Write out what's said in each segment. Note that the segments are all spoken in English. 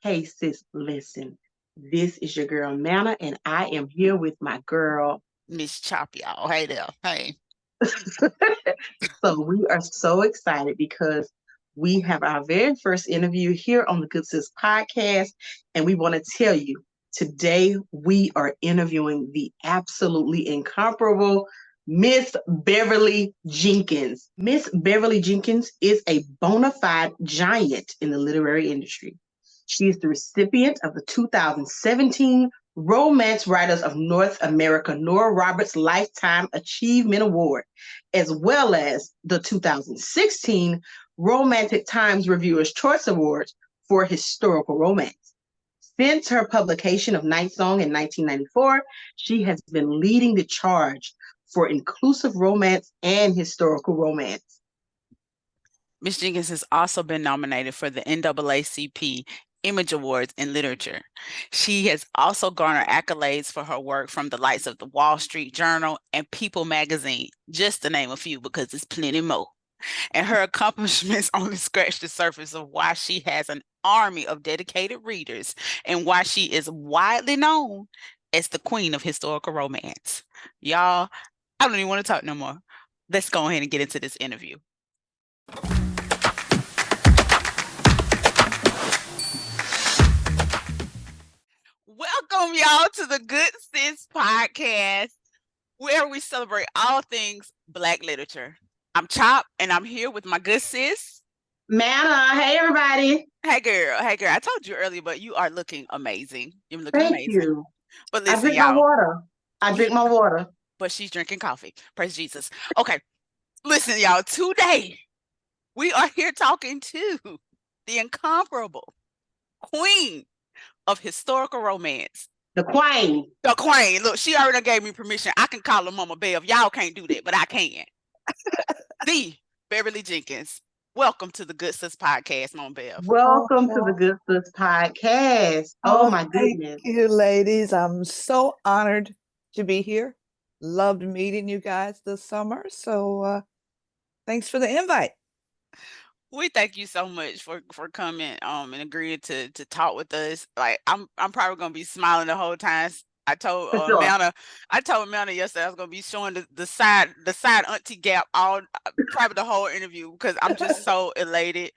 Hey, sis, listen. This is your girl, Nana, and I am here with my girl. Miss Chop, y'all. Hey there. Hey. So, we are so excited because we have our very first interview here on the Good Sis podcast. And we want to tell you today we are interviewing the absolutely incomparable Miss Beverly Jenkins. Miss Beverly Jenkins is a bona fide giant in the literary industry. She is the recipient of the 2017 Romance Writers of North America Nora Roberts Lifetime Achievement Award, as well as the 2016 Romantic Times Reviewers' Choice Awards for historical romance. Since her publication of Night Song in 1994, she has been leading the charge for inclusive romance and historical romance. Miss Jenkins has also been nominated for the NAACP Image Awards in Literature. She has also garnered accolades for her work from the likes of the Wall Street Journal and People magazine, just to name a few, because it's plenty more. And her accomplishments only scratch the surface of why she has an army of dedicated readers and why she is widely known as the queen of historical romance. Y'all, I don't even want to talk no more. Let's go ahead and get into this interview. Welcome, y'all, to the Good Sis podcast, where we celebrate all things Black literature. I'm Chop, and I'm here with my good sis, Manna, hey everybody. Hey girl, hey girl. I told you earlier, but you are looking amazing. You're looking Thank amazing. you. But I listen, drink my y'all. water. I Yeah, drink my water. but she's drinking coffee. Praise Jesus. Okay, listen, y'all. Today we are here talking to the incomparable queen of historical romance. The queen. The queen. Look, she already gave me permission. I can call her Mama Bev. Y'all can't do that, but I can. The Beverly Jenkins. Welcome to the Good Sis podcast, Mama Bev. Welcome to the Oh, Good Sis podcast. Oh oh, my thank goodness. you, ladies. I'm so honored to be here. Loved meeting you guys this summer. So thanks for the invite. We thank you so much for coming and agreeing to talk with us. Like I'm probably gonna be smiling the whole time. I told For sure. Mana yesterday I was gonna be showing the side auntie gap all probably the whole interview because I'm just so elated.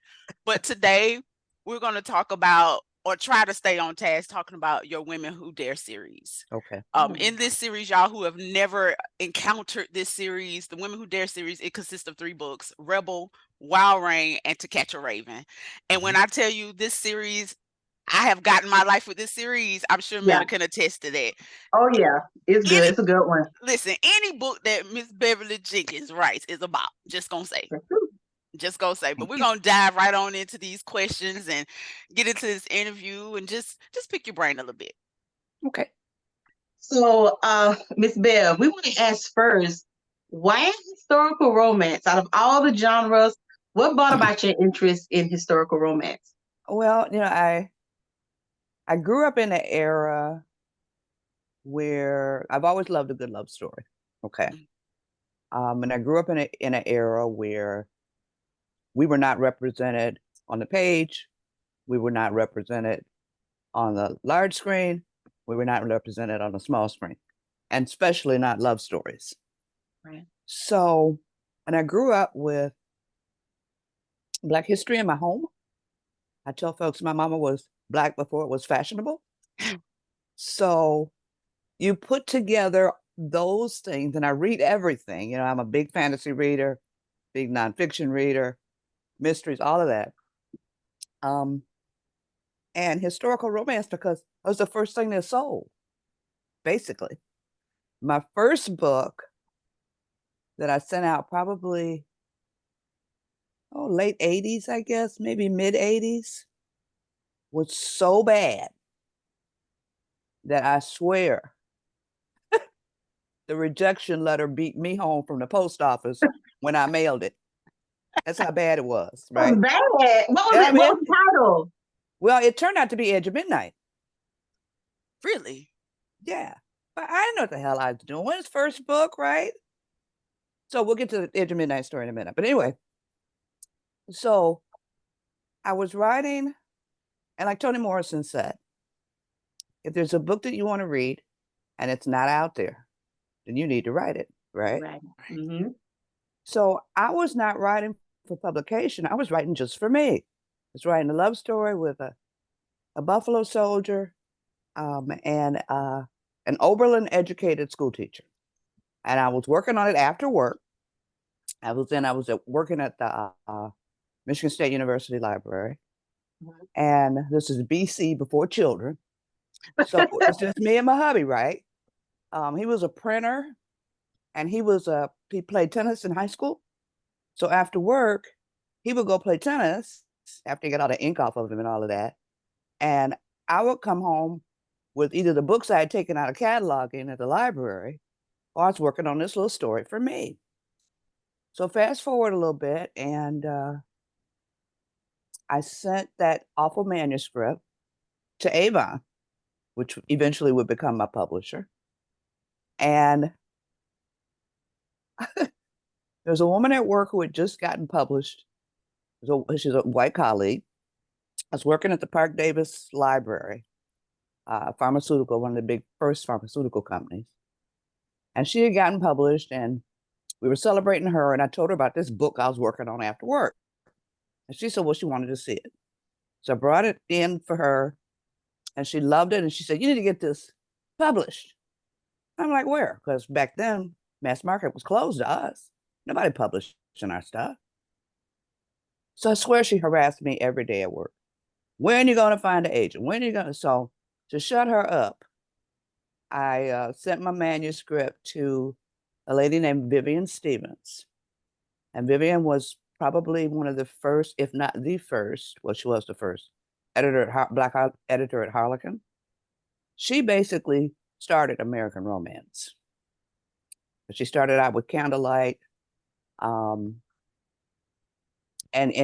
But today we're gonna talk about or try to stay on task talking about your Women Who Dare series. Okay. In this series, y'all who have never encountered this series, the Women Who Dare series, it consists of 3 books: Rebel, Wild Rain, and To Catch a Raven. And when I tell you this series, I have gotten my life with this series, I'm sure Yeah. Meta can attest to that. Oh yeah. It's good. Any It's a good one. Listen, any book that Miss Beverly Jenkins writes is about. Just gonna say. That's true. Just gonna say. But Thank we're you. gonna dive right on into these questions and get into this interview and just pick your brain a little bit. Okay. So Miss Bev, we want to ask first, why historical romance? Out of all the genres, what brought about your interest in historical romance? Well, I grew up in an era where I've always loved a good love story. Okay. And I grew up in an era where we were not represented on the page, we were not represented on the large screen, we were not represented on the small screen, and especially not love stories. Right. So, and I grew up with Black history in my home. I tell folks my mama was Black before it was fashionable. So you put together those things, and I read everything. I'm a big fantasy reader, big nonfiction reader, mysteries, all of that. And historical romance because it was the first thing that sold, basically. My first book that I sent out probably late 80s, I guess, maybe mid 80s, was so bad that I swear the rejection letter beat me home from the post office when I mailed it. That's how bad it was, It was right? bad. What was I it? What mean, was the title? well, it turned out to be Edge of Midnight. Really? Yeah. But I didn't know what the hell I was doing. His first book, right? So we'll get to the Edge of Midnight story in a minute. But anyway, so I was writing And like Toni Morrison said, if there's a book that you want to read and it's not out there, then you need to write it, right? Right. Mm-hmm. So I was not writing for publication. I was writing just for me. I was writing a love story with a Buffalo soldier and an Oberlin educated school teacher. And I was working on it after work. I was working at the Michigan State University Library. Mm-hmm. And this is BC before children. So it's just me and my hubby, right? He was a printer and he played tennis in high school. So after work, he would go play tennis after he got all the ink off of him and all of that. And I would come home with either the books I had taken out of cataloging at the library, or I was working on this little story for me. So fast forward a little bit, and I sent that awful manuscript to Avon, which eventually would become my publisher. And there's a woman at work who had just gotten published. She's a white colleague. I was working at the Park Davis Library, pharmaceutical, one of the big first pharmaceutical companies. And she had gotten published, and we were celebrating her. And I told her about this book I was working on after work. And she said, well, she wanted to see it. So I brought it in for her, and she loved it. And she said, you need to get this published. I'm like, where? Because back then, mass market was closed to us. Nobody publishing our stuff. So I swear she harassed me every day at work. When are you going to find an agent? When are you going to? So to shut her up, I sent my manuscript to a lady named Vivian Stevens. And Vivian was probably one of the first, if not the first, well, she was the first Black editor at Harlequin. She basically started American romance. She started out with Candlelight. And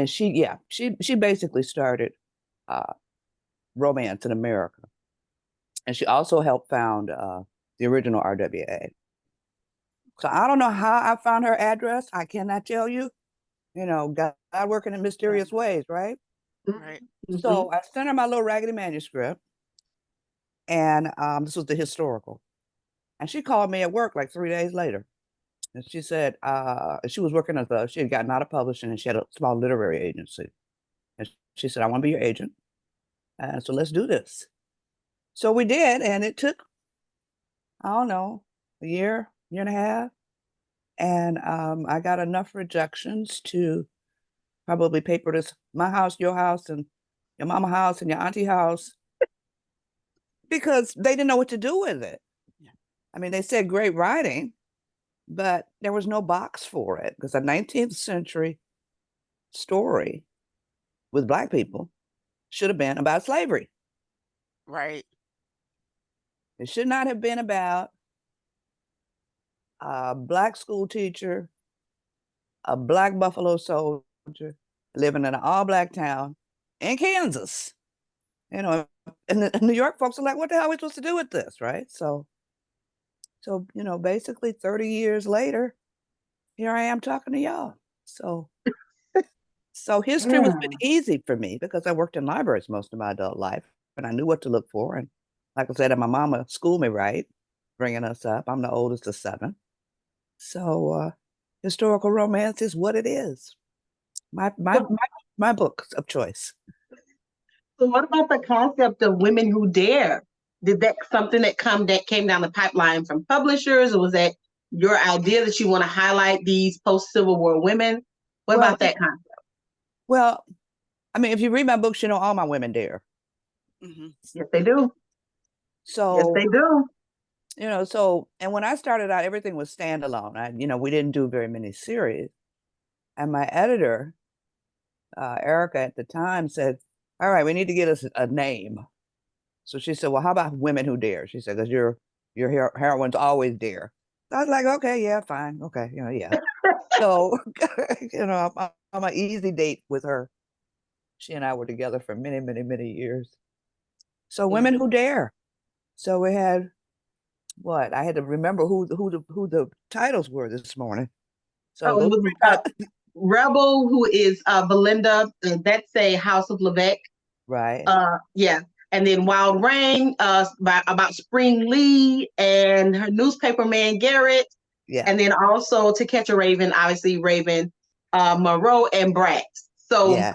she basically started romance in America. And she also helped found the original RWA. So I don't know how I found her address. I cannot tell you. You know, God working in mysterious ways, right? Right. Mm-hmm. So I sent her my little raggedy manuscript, and this was the historical. And she called me at work like 3 days later. And she said, she was working she had gotten out of publishing, and she had a small literary agency. And she said, I want to be your agent. So let's do this. So we did, and it took, I don't know, a year and a half. And I got enough rejections to probably paper this, my house, your house, and your mama house, and your auntie house, because they didn't know what to do with it. Yeah. I mean, they said great writing, but there was no box for it, because a 19th century story with Black people should have been about slavery. Right. It should not have been about a Black school teacher, a Black Buffalo soldier living in an all-Black town in Kansas. You know, and the New York folks are like, what the hell are we supposed to do with this, right? So, you know, basically 30 years later, here I am talking to y'all. So history was been easy for me because I worked in libraries most of my adult life, and I knew what to look for. And like I said, my mama schooled me right, bringing us up. I'm the oldest of 7. So historical romance is what it is. My books of choice. So what about the concept of women who dare? Did that something that came down the pipeline from publishers, or was that your idea that you want to highlight these post-Civil War women? What about that concept? Well, I mean, if you read my books, you know all my women dare. Mm-hmm. Yes, they do. So yes, they do. You know, and when I started out, everything was standalone. We didn't do very many series. And my editor, Erica at the time, said, all right, we need to get us a name. So she said, well, how about Women Who Dare? She said, because your heroines always dare. So I was like, okay, yeah, fine. Okay, yeah. So, I'm an easy date with her. She and I were together for many, many, many years. So Women Who Dare. So we had, I had to remember who the titles were this morning. So it was Rebel, who is Belinda, and that's a House of Levesque. Right. Yeah. And then Wild Rain, about Spring Lee and her newspaper man Garrett. Yeah. And then also To Catch a Raven, obviously Raven, Moreau and Brax. So Yeah.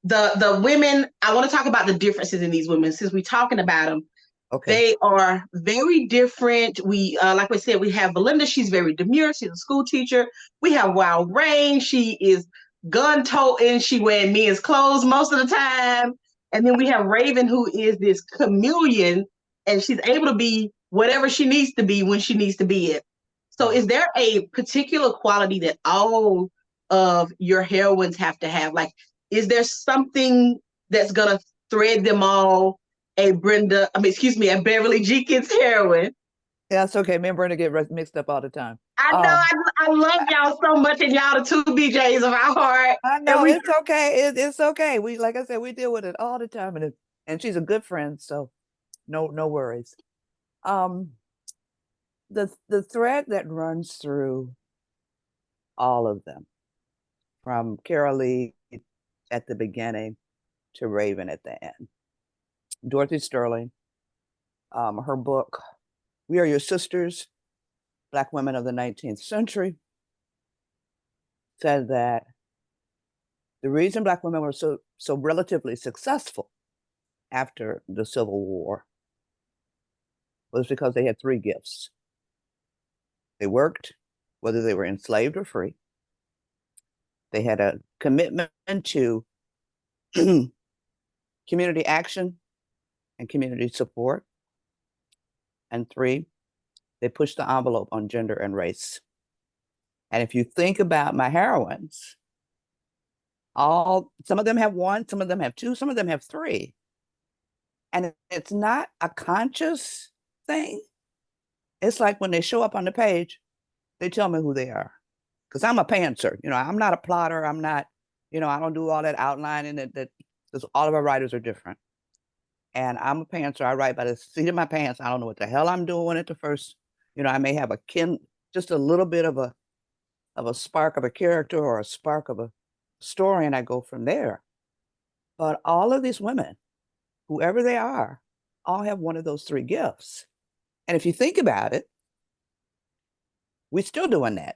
the women, I want to talk about the differences in these women since we're talking about them. Okay. They are very different. We, like we said, we have Belinda. She's very demure. She's a school teacher. We have Wild Rain. She is gun toting. She wearing men's clothes most of the time. And then we have Raven, who is this chameleon, and she's able to be whatever she needs to be when she needs to be it. So, is there a particular quality that all of your heroines have to have? Like, is there something that's gonna thread them all? A Beverly Jenkins heroine. Yeah, it's okay. Me and Brenda get mixed up all the time. I know. I love y'all so much, and y'all the two BJs of our heart. I know it's okay. It's okay. We, like I said, we deal with it all the time, and she's a good friend, so no worries. The thread that runs through all of them, from Carol Lee at the beginning to Raven at the end. Dorothy Sterling, her book, We Are Your Sisters, Black Women of the 19th Century, said that the reason Black women were so relatively successful after the Civil War was because they had three gifts. They worked, whether they were enslaved or free. They had a commitment to community action and community support. And three, they pushed the envelope on gender and race. And if you think about my heroines, some of them have one, some of them have two, some of them have three. And it's not a conscious thing. It's like when they show up on the page, they tell me who they are. Because I'm a pantser, I'm not a plotter. I'm not, I don't do all that outlining because all of our writers are different. And I'm a pantser. I write by the seat of my pants. I don't know what the hell I'm doing at the first. I may have just a little bit of a spark of a character or a spark of a story, and I go from there. But all of these women, whoever they are, all have one of those three gifts. And if you think about it, we're still doing that.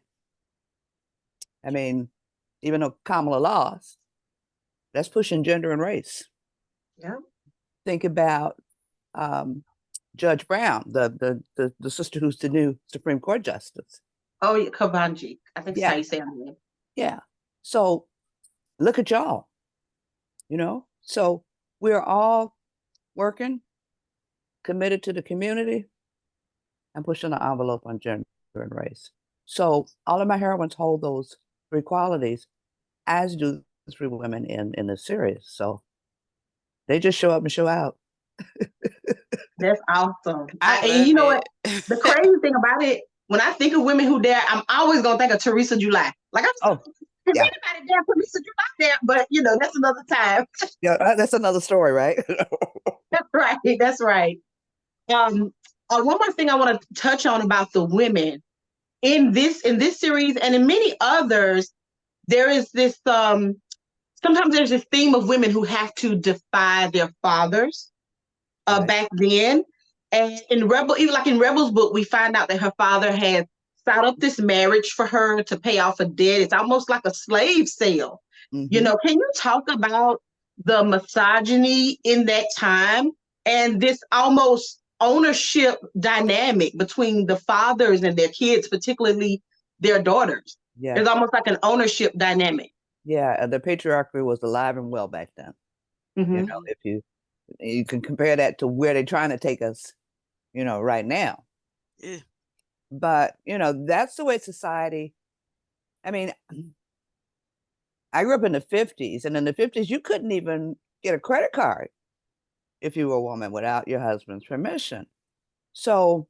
I mean, even though Kamala lost, that's pushing gender and race. Yeah. Think about Judge Brown, the sister who's the new Supreme Court justice. Oh, yeah, Kavanji. I think that's how you say her name. Yeah. So look at y'all, So we're all working, committed to the community, and pushing the envelope on gender and race. So all of my heroines hold those three qualities, as do the three women in the series. So they just show up and show out. That's awesome. And you know what? The crazy thing about it, when I think of women who dare, I'm always gonna think of Teresa July. Like anybody dare Teresa July there, but that's another time. Yeah, that's another story, right? That's right. That's right. One more thing I want to touch on about the women in this series and in many others, there is this sometimes there's this theme of women who have to defy their fathers. Back then. And in Rebel's book, we find out that her father had set up this marriage for her to pay off a debt. It's almost like a slave sale. Mm-hmm. Can you talk about the misogyny in that time and this almost ownership dynamic between the fathers and their kids, particularly their daughters? Yeah. There's almost like an ownership dynamic. Yeah, the patriarchy was alive and well back then. Mm-hmm. If you can compare that to where they're trying to take us, right now. Yeah. But, that's the way society, I mean, I grew up in the 50s, and in the 50s, you couldn't even get a credit card if you were a woman without your husband's permission. So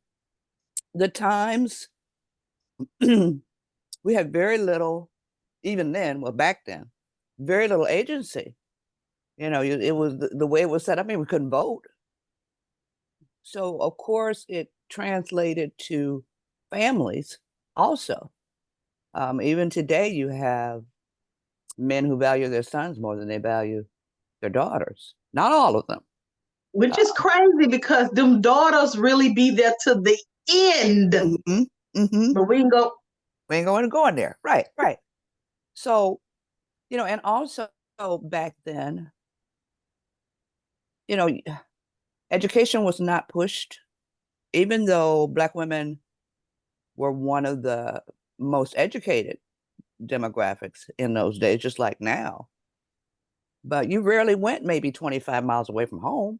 the times, we had very little, even then, well, back then, very little agency. It was the way it was set up. I mean, we couldn't vote. So, of course, it translated to families also. Even today, you have men who value their sons more than they value their daughters. Not all of them. Which is crazy because them daughters really be there to the end. But we can go. We ain't going to go in there. Right, right. So, and also back then, education was not pushed, even though Black women were one of the most educated demographics in those days, just like now. But you rarely went maybe 25 miles away from home.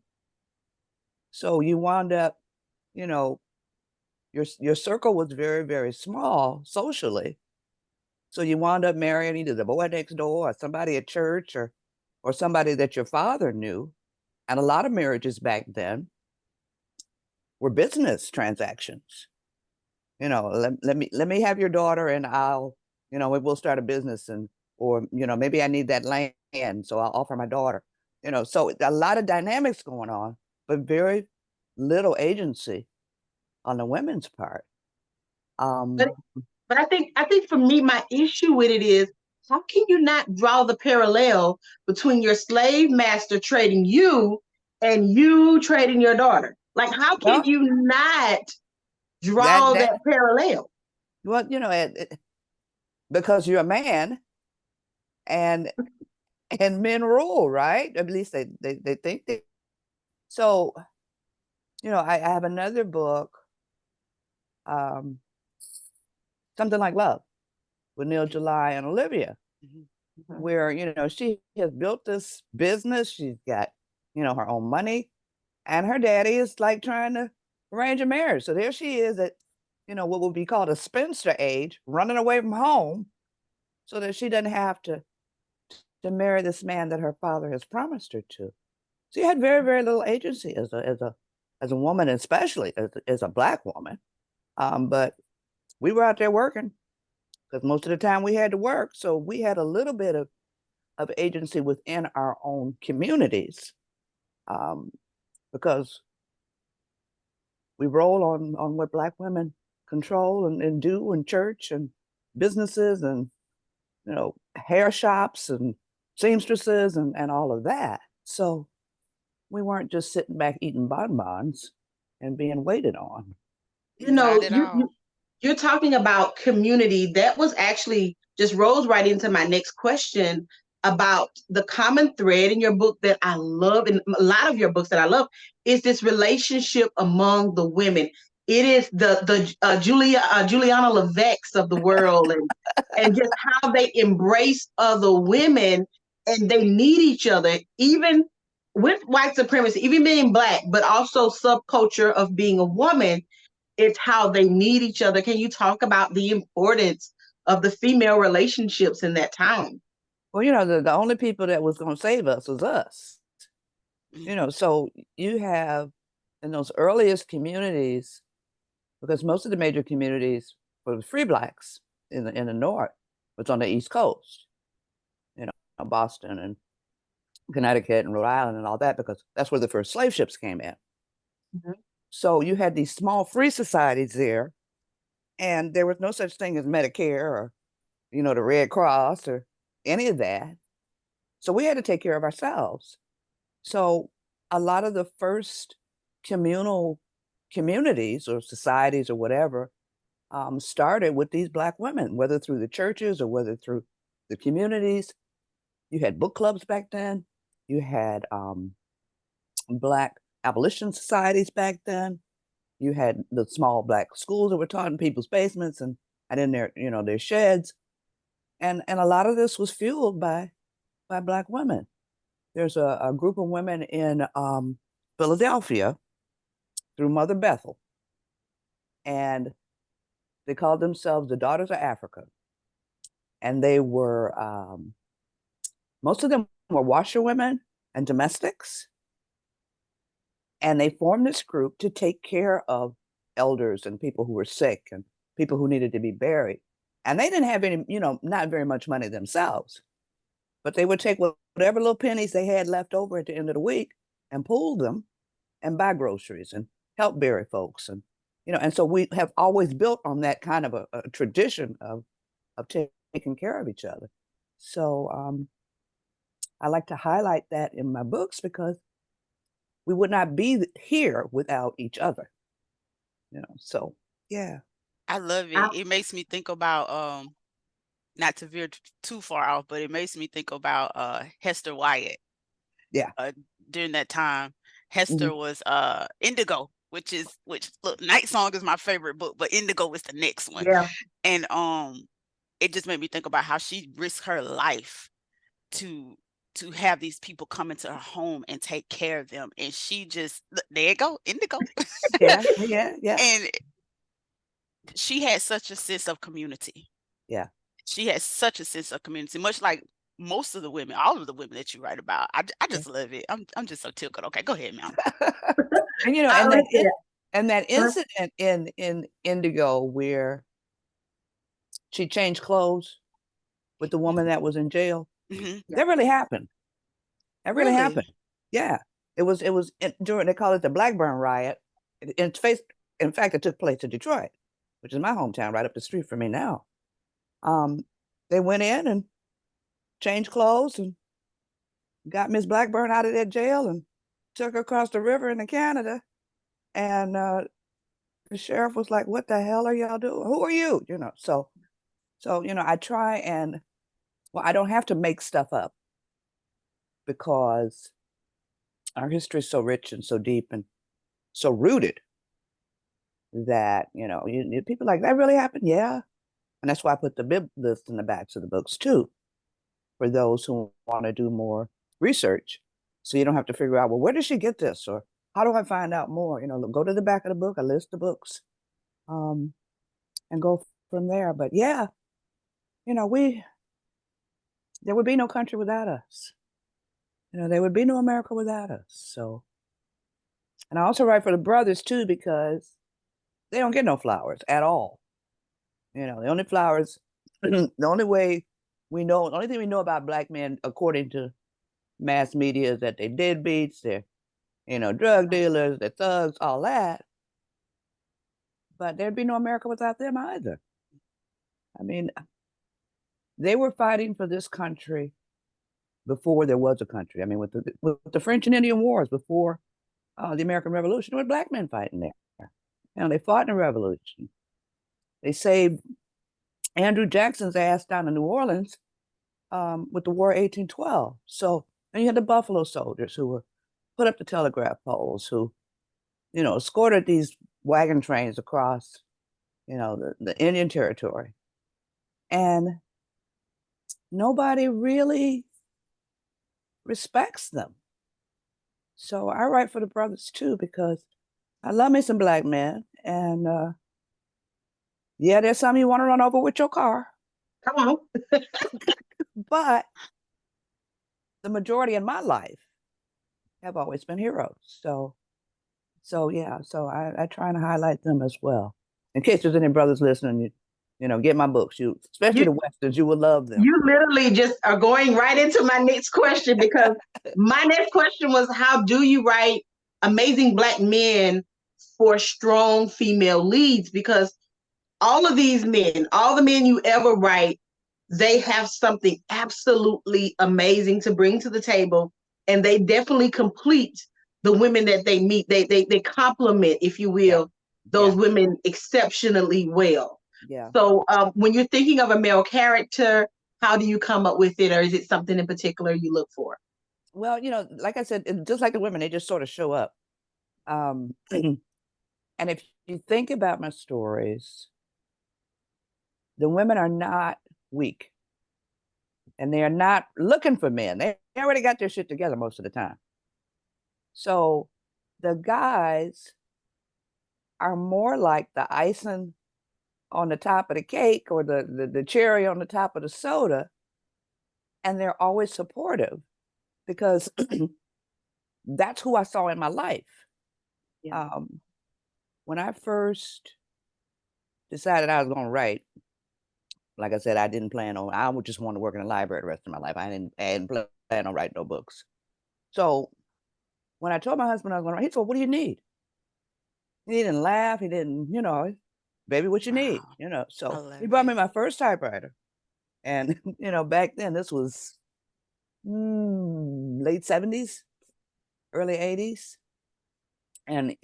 So you wound up, your circle was very, very small socially. So you wound up marrying either the boy next door or somebody at church or somebody that your father knew. And a lot of marriages back then were business transactions. Let me have your daughter and we'll start a business or maybe I need that land, so I'll offer my daughter. So a lot of dynamics going on, but very little agency on the women's part. But I think for me, my issue with it is, how can you not draw the parallel between your slave master trading you and you trading your daughter? Like, how can you not draw that parallel? Well, because you're a man and men rule, right? At least they think that. So, I have another book, Something Like Love, with Neil July and Olivia, where, she has built this business. She's got, her own money, and her daddy is like trying to arrange a marriage. So there she is at, what would be called a spinster age, running away from home so that she doesn't have to marry this man that her father has promised her to. She had very, very little agency as a woman, especially as a Black woman. But we were out there working because most of the time we had to work. So we had a little bit of agency within our own communities, because we roll on what Black women control and do in church and businesses and, hair shops and seamstresses and all of that. So we weren't just sitting back eating bonbons and being waited on. You're talking about community. That was actually just rolls right into my next question about the common thread in your book that I love, and a lot of your books that I love, is this relationship among the women. It is the Juliana Levesques of the world, and just how they embrace other women and they need each other, even with white supremacy, even being Black, but also subculture of being a woman. It's how they need each other. Can you talk about the importance of the female relationships in that time? Well, the only people that was going to save us was us. So you have in those earliest communities, because most of the major communities for the free Blacks in the North was on the East Coast, Boston and Connecticut and Rhode Island and all that, because that's where the first slave ships came in. So you had these small free societies there, and there was no such thing as Medicare or, the Red Cross or any of that. So we had to take care of ourselves. So a lot of the first communal communities or societies or whatever started with these Black women, whether through the churches or whether through the communities. You had book clubs back then. You had Black abolition societies back then. You had the small Black schools that were taught in people's basements and in their, their sheds. And a lot of this was fueled by Black women. There's a group of women in Philadelphia through Mother Bethel, and they called themselves the Daughters of Africa. And they were, most of them were washerwomen and domestics. And they formed this group to take care of elders and people who were sick and people who needed to be buried. And they didn't have any, not very much money themselves, but they would take whatever little pennies they had left over at the end of the week and pool them and buy groceries and help bury folks. And, and so we have always built on that kind of a tradition of taking care of each other. So I like to highlight that in my books because we would not be here without each other. So yeah. I love it. It makes me think about not to veer too far off, but it makes me think about Hester Wyatt. Yeah. During that time, Hester was Indigo, which look, Night Song is my favorite book, but Indigo is the next one. Yeah. And it just made me think about how she risked her life to have these people come into her home and take care of them. And she just, there you go, Indigo. Yeah. And she had such a sense of community. Yeah. She has such a sense of community, much like most of the women, all of the women that you write about. I just love it. I'm just so tickled. Okay, go ahead, ma'am. And that incident in Indigo where she changed clothes with the woman that was in jail, that really happened. That really happened. Yeah. It was during, they call it the Blackburn riot. In fact, it took place in Detroit, which is my hometown, right up the street from me now. They went in and changed clothes and got Miss Blackburn out of that jail and took her across the river into Canada. And the sheriff was like, "What the hell are y'all doing? Who are you?" So I try and, well, I don't have to make stuff up because our history is so rich and so deep and so rooted that, people like, that really happened? Yeah. And that's why I put the bib list in the backs of the books too, for those who want to do more research. So you don't have to figure out, well, where did she get this? Or how do I find out more? Go to the back of the book, I list the books, and go from there. But yeah, there would be no country without us. There would be no America without us. So, and I also write for the brothers too, because they don't get no flowers at all. The only flowers, the only thing we know about Black men, according to mass media, is that they're deadbeats, they're, drug dealers, they're thugs, all that. But there'd be no America without them either. I mean, they were fighting for this country before there was a country. I mean, with the French and Indian Wars, before the American Revolution, there were Black men fighting there. They fought in the Revolution. They saved Andrew Jackson's ass down in New Orleans with the War of 1812. So, and you had the Buffalo Soldiers who were put up the telegraph poles, who, escorted these wagon trains across, the Indian Territory. And nobody really respects them. So I write for the brothers too, because I love me some Black men. And yeah, there's some you want to run over with your car. Come on. But the majority in my life have always been heroes. So yeah, so I try and highlight them as well. In case there's any brothers listening, get my books. Especially the Westerns, you will love them. You literally just are going right into my next question, because my next question was, how do you write amazing Black men for strong female leads? Because all of these men, all the men you ever write, they have something absolutely amazing to bring to the table, and they definitely complete the women that they meet. They complement, if you will, those women exceptionally well. Yeah. So when you're thinking of a male character, how do you come up with it, or is it something in particular you look for? Well, like I said, just like the women, they just sort of show up. And if you think about my stories, the women are not weak, and they are not looking for men. They already got their shit together most of the time. So the guys are more like the icing on the top of the cake, or the cherry on the top of the soda, and they're always supportive, because that's who I saw in my life. Yeah. When I first decided I was going to write, like I said, I didn't plan on, I would just want to work in a library the rest of my life. I didn't plan on writing no books. So when I told my husband I was going to write, he said, "What do you need?" He didn't laugh. He didn't, "Baby, what you need?" So he brought me my first typewriter. And, back then, this was late 70s, early 80s. And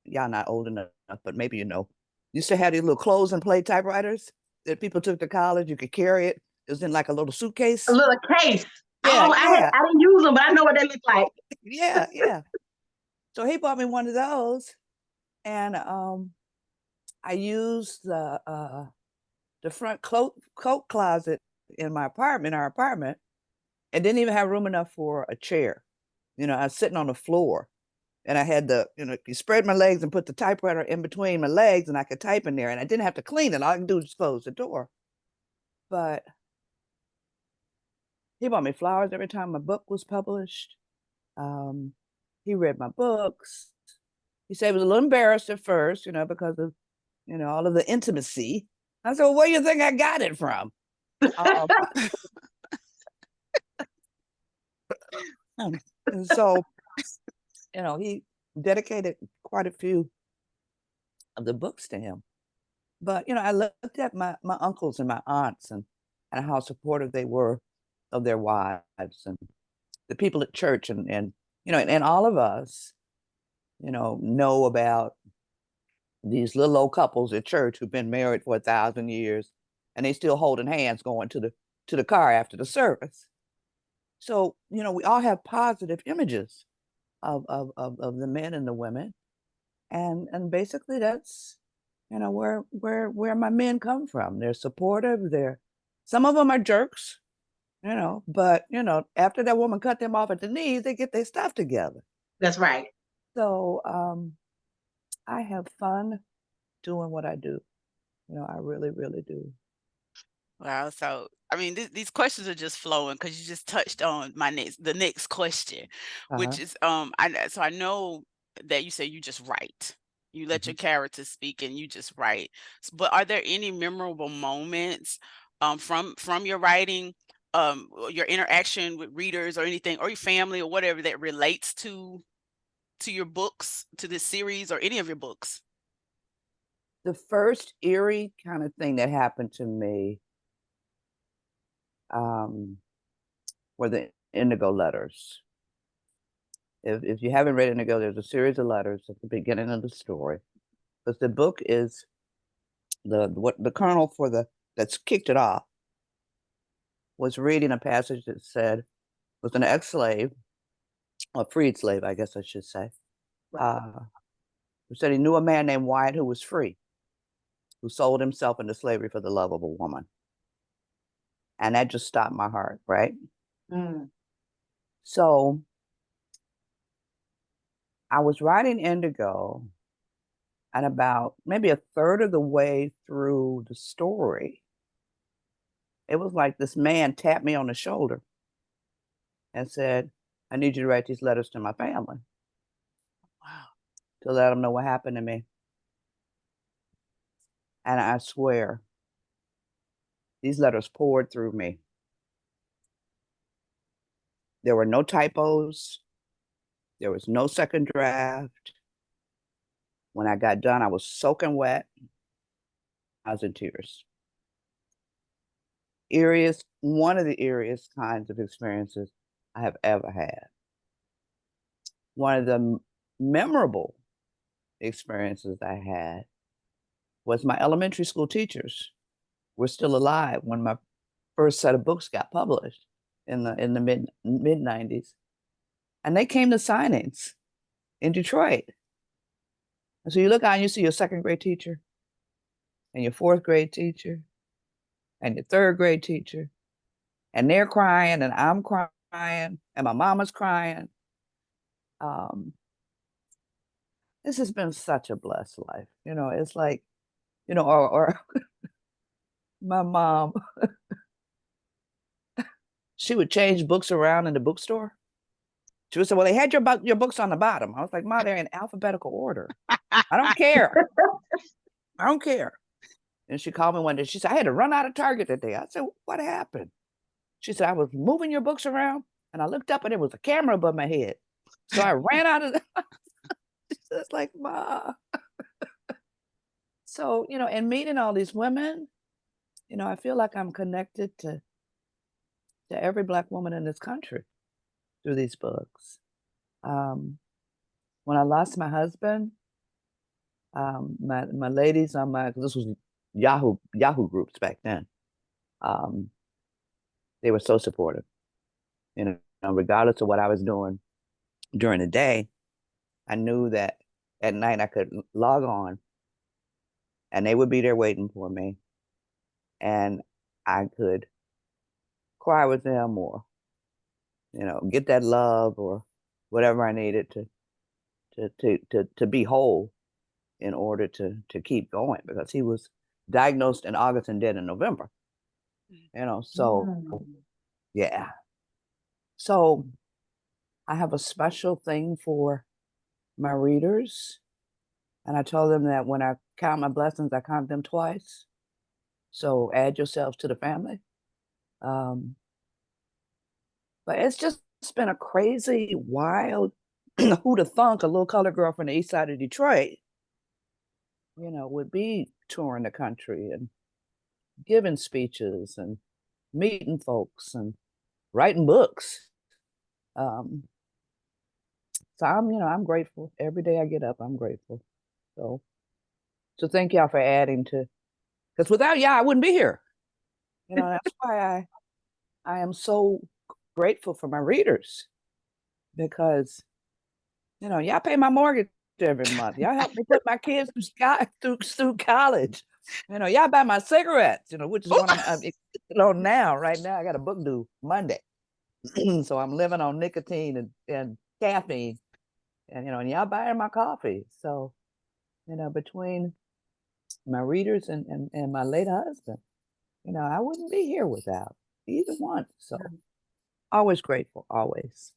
y'all not old enough, but maybe you know. Used to have these little close and play typewriters that people took to college. You could carry it. It was in like a little suitcase. A little case. Yeah, I didn't use them, but I know what they look like. Yeah. So he bought me one of those, and I used the front coat closet in our apartment, and didn't even have room enough for a chair. You know, I was sitting on the floor, and I had you spread my legs and put the typewriter in between my legs, and I could type in there, and I didn't have to clean it. All I could do was close the door. But he bought me flowers every time my book was published. He read my books. He said he was a little embarrassed at first, because of, all of the intimacy. I said, well, where do you think I got it from? And so, he dedicated quite a few of the books to him. But, I looked at my uncles and my aunts and how supportive they were of their wives, and the people at church, and all of us, know about these little old couples at church who've been married for 1,000 years, and they still holding hands going to the car after the service. So, we all have positive images of the men and the women. And basically that's, where my men come from. They're supportive. Some of them are jerks, but, after that woman cut them off at the knees, they get their stuff together. That's right. So I have fun doing what I do. I really, really do. Wow. So, I mean, these questions are just flowing because you just touched on the next question, which is, I know that you say you just write. You let your characters speak and you just write. But are there any memorable moments from your writing, your interaction with readers or anything, or your family or whatever that relates to your books, to this series or any of your books? The first eerie kind of thing that happened to me were the Indigo letters. If you haven't read Indigo, there's a series of letters at the beginning of the story. Because the book is the kernel that's kicked it off was reading a passage that said, was an ex-slave, a freed slave, I guess I should say, who said he knew a man named Wyatt who was free, who sold himself into slavery for the love of a woman. And that just stopped my heart, right? So I was writing Indigo, and about maybe a third of the way through the story, it was like this man tapped me on the shoulder and said, I need you to write these letters to my family. Wow. To let them know what happened to me. And I swear, these letters poured through me. There were no typos. There was no second draft. When I got done, I was soaking wet. I was in tears. One of the eeriest kinds of experiences I have ever had. One of the memorable experiences I had was my elementary school teachers were still alive when my first set of books got published in the mid 90s. And they came to signings in Detroit. And so you look out and you see your second grade teacher and your fourth grade teacher and your third grade teacher, and they're crying and I'm crying and my mama's crying. This has been such a blessed life. It's like, or my mom, she would change books around in the bookstore. She would say, well, they had your books on the bottom. I was like, Ma, they're in alphabetical order. I don't care. I don't care. And she called me one day. She said, I had to run out of Target today. I said, what happened? She said, I was moving your books around and I looked up and there was a camera above my head. So I ran out of it's like, Ma. So, and meeting all these women, I feel like I'm connected to to every Black woman in this country through these books. When I lost my husband, my ladies on this was Yahoo groups back then. They were so supportive, you know, regardless of what I was doing during the day. I knew that at night I could log on and they would be there waiting for me, and I could cry with them, or, you know, get that love or whatever I needed to be whole in order to keep going, because he was diagnosed in August and dead in November. You know, so yeah. So I have a special thing for my readers. And I told them that when I count my blessings, I count them twice. So add yourselves to the family. But it's just been a crazy, wild, who'd have thunk a little colored girl from the east side of Detroit, you know, would be touring the country and giving speeches and meeting folks and writing books. So I'm grateful. Every day I get up, I'm grateful. So thank y'all for adding to, because without y'all, I wouldn't be here. You know, that's why I am so grateful for my readers, because, you know, y'all pay my mortgage every month. Y'all help me put my kids through college. You know, y'all buy my cigarettes, you know, which is what I'm on now. Right now, I got a book due Monday. So I'm living on nicotine and caffeine, and, you know, and y'all buying my coffee. So, you know, between my readers and my late husband, you know, I wouldn't be here without either one. So always grateful, always.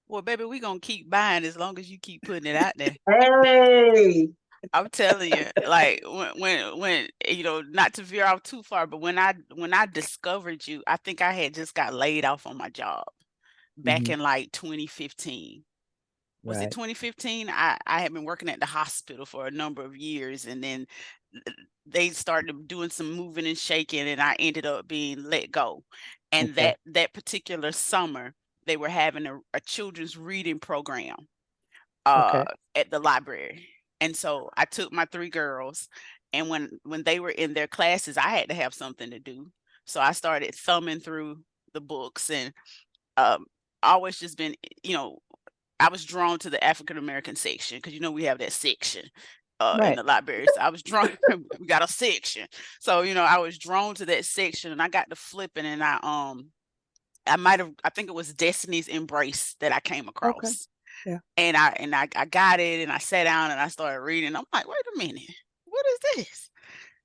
Well, baby, we're going to keep buying as long as you keep putting it out there. Hey, I'm telling you, like when you know, not to veer off too far, but when I discovered you, I think I had just got laid off on my job back in like 2015. Was it 2015? I had been working at the hospital for a number of years, and then they started doing some moving and shaking, and I ended up being let go. And that particular summer, they were having a children's reading program at the library. And so I took my 3 girls, and when they were in their classes, I had to have something to do. So I started thumbing through the books, and always just been, you know, I was drawn to the African American section, because, you know, we have that section in the library. So I was drawn, we got a section. So, you know, I was drawn to that section, and I got to flipping, and I think it was Destiny's Embrace that I came across. Yeah. And I got it, and I sat down and I started reading. I'm like, wait a minute, what is this?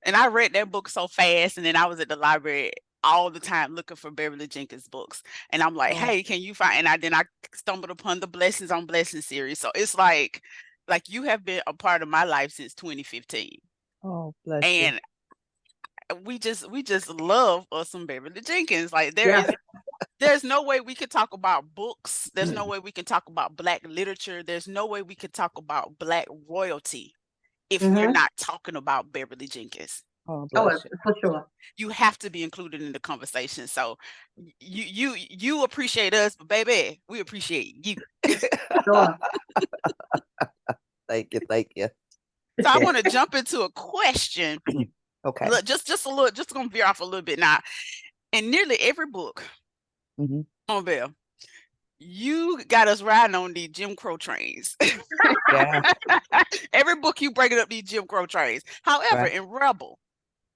And I read that book so fast, and then I was at the library all the time looking for Beverly Jenkins books. And I'm like, hey, can you find, and then I stumbled upon the Blessings on Blessings series. So it's like you have been a part of my life since 2015. Oh, bless and you. we just love us some Beverly Jenkins. Like there's no way we could talk about books. There's no way we can talk about Black literature. There's no way we could talk about Black royalty if we're not talking about Beverly Jenkins. Oh, bless you. For sure. You have to be included in the conversation. So you appreciate us, but baby, we appreciate you. Sure. Thank you. So I want to jump into a question. Okay. Look, just gonna veer off a little bit now. In nearly every book, on Bell, you got us riding on these Jim Crow trains. Yeah. Every book you bring it up these Jim Crow trains. However, in Rebel,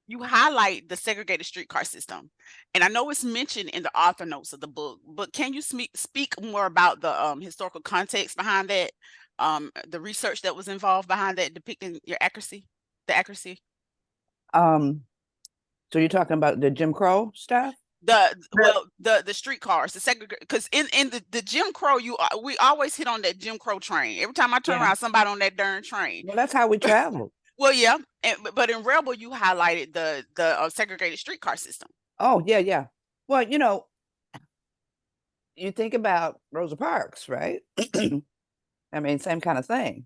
you highlight the segregated streetcar system. And I know it's mentioned in the author notes of the book, but can you speak more about the historical context behind that, the research that was involved behind that, depicting the accuracy? So you're talking about the Jim Crow stuff? The streetcars, the segregated, because in the Jim Crow, we always hit on that Jim Crow train. Every time I turn around, somebody on that darn train. Well, that's how we travel. Well, yeah, but in Rebel, you highlighted the segregated streetcar system. Oh, yeah. Well, you know, you think about Rosa Parks, right? I mean, same kind of thing.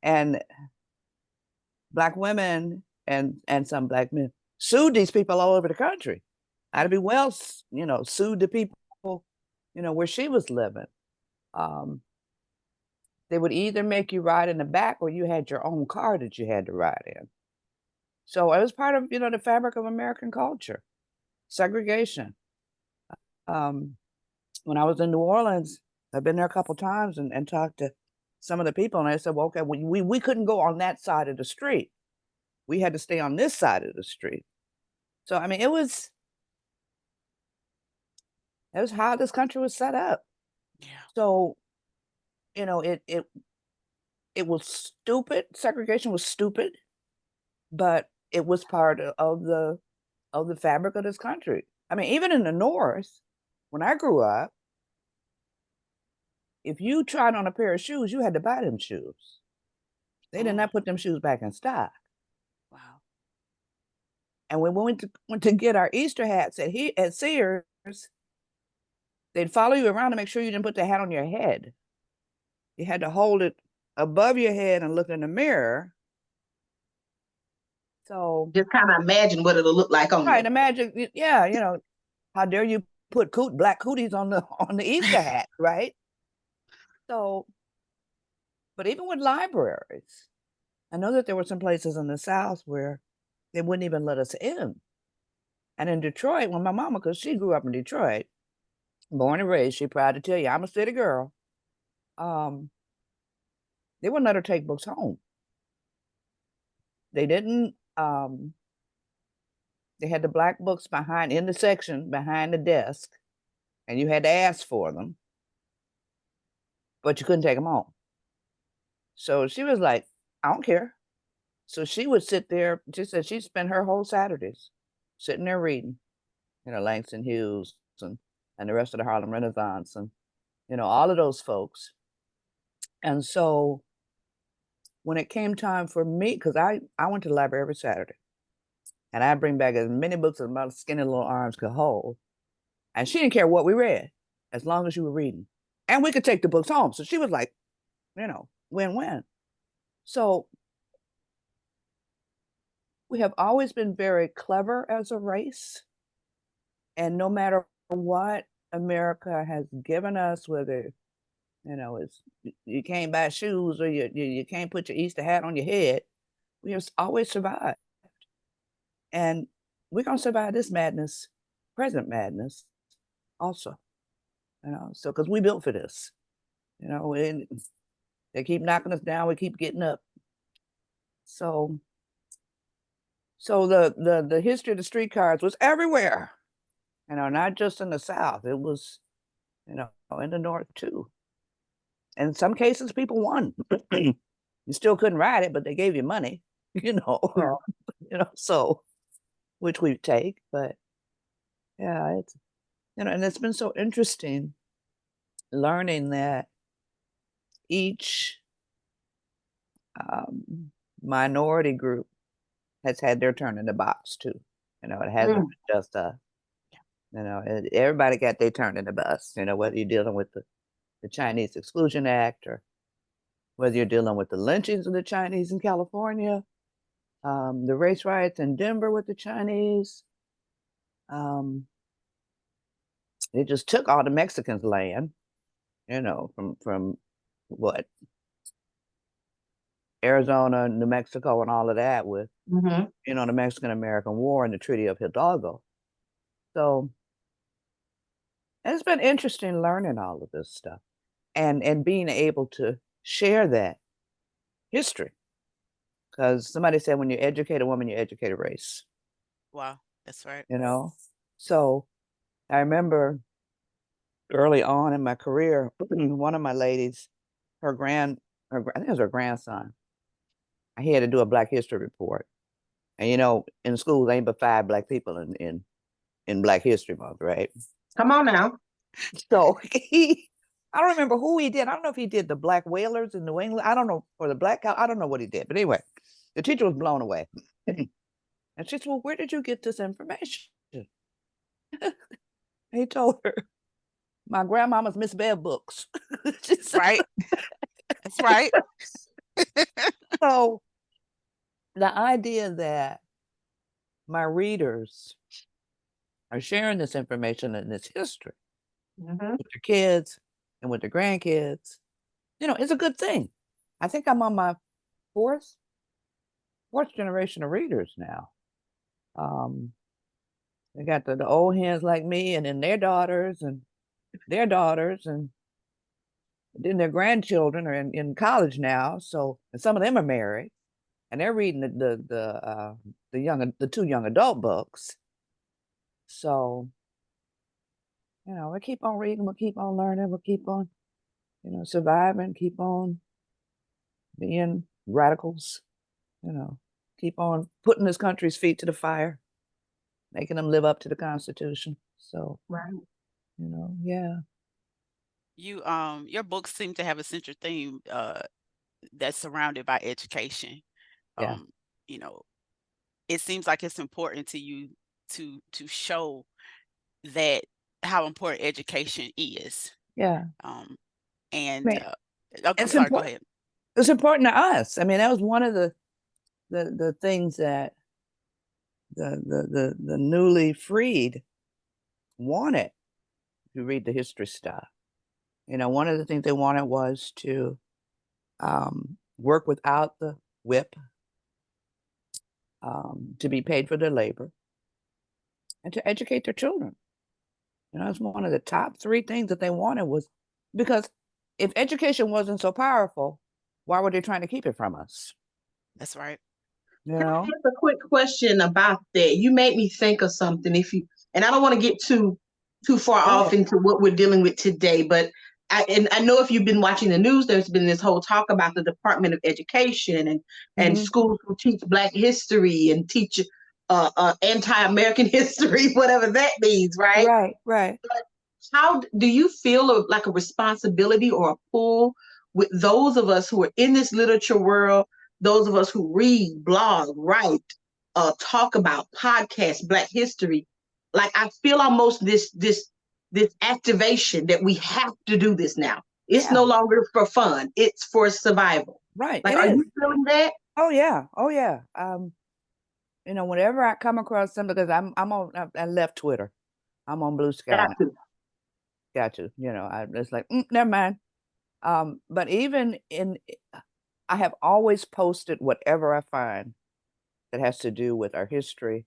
And Black women and some Black men sued these people all over the country I'd be well, sued the people, where she was living. They would either make you ride in the back or you had your own car that you had to ride in. So it was part of, the fabric of American culture, segregation. When I was in New Orleans, I've been there a couple times and talked to some of the people, and I said, well, okay, we couldn't go on that side of the street. We had to stay on this side of the street. So, I mean, it was how this country was set up. Yeah. So, it was stupid. Segregation was stupid, but it was part of the fabric of this country. I mean, even in the North, when I grew up, if you tried on a pair of shoes, you had to buy them shoes. They did not put them shoes back in stock. Wow. And when we went to get our Easter hats at Sears, they'd follow you around to make sure you didn't put the hat on your head. You had to hold it above your head and look in the mirror. So just kind of imagine what it'll look like on you. Right, imagine, yeah, how dare you put black cooties on the Easter hat, right? So, but even with libraries, I know that there were some places in the South where they wouldn't even let us in. And in Detroit, when my mama, because she grew up in Detroit, born and raised, she proud to tell you, I'm a city girl. They wouldn't let her take books home. They didn't. They had the black books in the section behind the desk, and you had to ask for them, but you couldn't take them home. So she was like, I don't care. So she would sit there. She said she'd spend her whole Saturdays sitting there reading, Langston Hughes and the rest of the Harlem Renaissance and, all of those folks. And so when it came time for me, because I went to the library every Saturday, and I'd bring back as many books as my skinny little arms could hold. And she didn't care what we read, as long as you were reading. And we could take the books home. So she was like, win-win. So we have always been very clever as a race. And no matter what America has given us, whether, it's you can't buy shoes or you can't put your Easter hat on your head, we have always survived. And we're going to survive this madness, present madness, also. So because we built for this, and they keep knocking us down, we keep getting up. So the history of the streetcars was everywhere, not just in the South. It was, in the North too. In some cases, people won. You still couldn't ride it, but they gave you money, so which we take. But yeah, it's and it's been so interesting learning that each minority group has had their turn in the box too. It hasn't been just everybody got their turn in the bus. Whether you're dealing with the Chinese Exclusion Act or whether you're dealing with the lynchings of the Chinese in California, the race riots in Denver with the Chinese. They just took all the Mexicans' land, from what? Arizona, New Mexico, and all of that with, the Mexican-American War and the Treaty of Hidalgo. So it's been interesting learning all of this stuff and being able to share that history. Because somebody said, when you educate a woman, you educate a race. Wow, that's right. So I remember early on in my career, one of my ladies, I think it was her grandson, he had to do a Black History report. And in school, there ain't but 5 Black people in Black History Month, right? Come on now. So I don't remember who he did. I don't know if he did the Black whalers in New England. I don't know, or the Black cow. I don't know what he did. But anyway, the teacher was blown away. And she said, well, where did you get this information? He told her, my grandmama's Miss Bev books. Right. That's right. So the idea that my readers are sharing this information and this history Mm-hmm. with their kids and with their grandkids, it's a good thing. I think I'm on my fourth generation of readers now. They got the old hens like me, and then their daughters, and then their grandchildren are in college now. So, and some of them are married, and they're reading the two young adult books. So, we keep on reading, we'll keep on learning, we'll keep on, surviving, keep on being radicals, keep on putting this country's feet to the fire, making them live up to the Constitution. So, Right. Yeah. Your books seem to have a central theme that's surrounded by education. Yeah. It seems like it's important to you to show that how important education is. Yeah. And Man, I'm sorry, go ahead. It's important to us. I mean, that was one of the things that the newly freed wanted. If you read the history stuff, one of the things they wanted was to work without the whip, to be paid for their labor, and to educate their children. It's one of the top 3 things that they wanted, was because if education wasn't so powerful, why were they trying to keep it from us? That's right. Can I ask a quick question about that? You made me think of something. And I don't want to get too far off into what we're dealing with today, but I know if you've been watching the news, there's been this whole talk about the Department of Education and schools who teach Black history and teach anti-American history, whatever that means, right? Right. But how do you feel like a responsibility or a pull with those of us who are in this literature world, those of us who read, blog, write, talk about, podcast, Black history? Like, I feel almost this activation that we have to do this now. It's no longer for fun; it's for survival. Right. Like, are you feeling that? Oh yeah. Whenever I come across something, because I left Twitter, I'm on Blue Sky. Got to. It's like, never mind. But even I have always posted whatever I find that has to do with our history.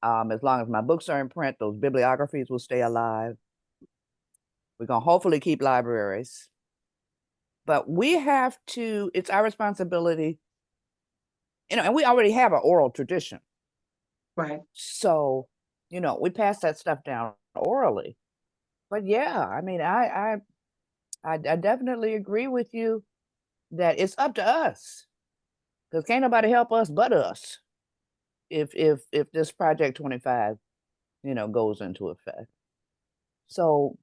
As long as my books are in print, those bibliographies will stay alive. We're going to hopefully keep libraries. But we have to, it's our responsibility, and we already have an oral tradition. Right. So, we pass that stuff down orally. But yeah, I mean, I definitely agree with you that it's up to us, because can't nobody help us but us if this Project 25, goes into effect. So,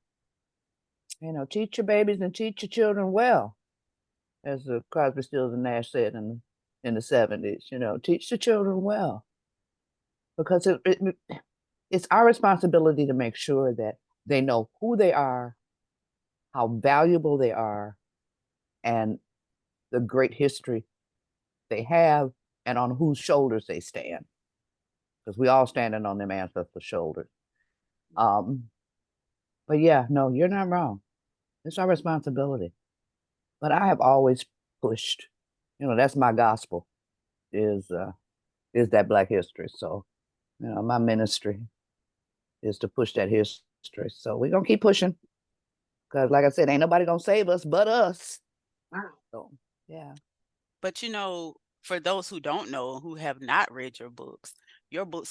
teach your babies and teach your children well, as Crosby, Stills and Nash said in the 70s. Teach the children well, because it's our responsibility to make sure that they know who they are, how valuable they are, and the great history they have, and on whose shoulders they stand, because we all standing on them ancestors' shoulders. But yeah, no, you're not wrong. It's our responsibility. But I have always pushed, that's my gospel, is that Black history. So, my ministry is to push that history. So we're gonna keep pushing, because like I said, ain't nobody gonna save us but us. Wow. So yeah. But for those who don't know, who have not read your books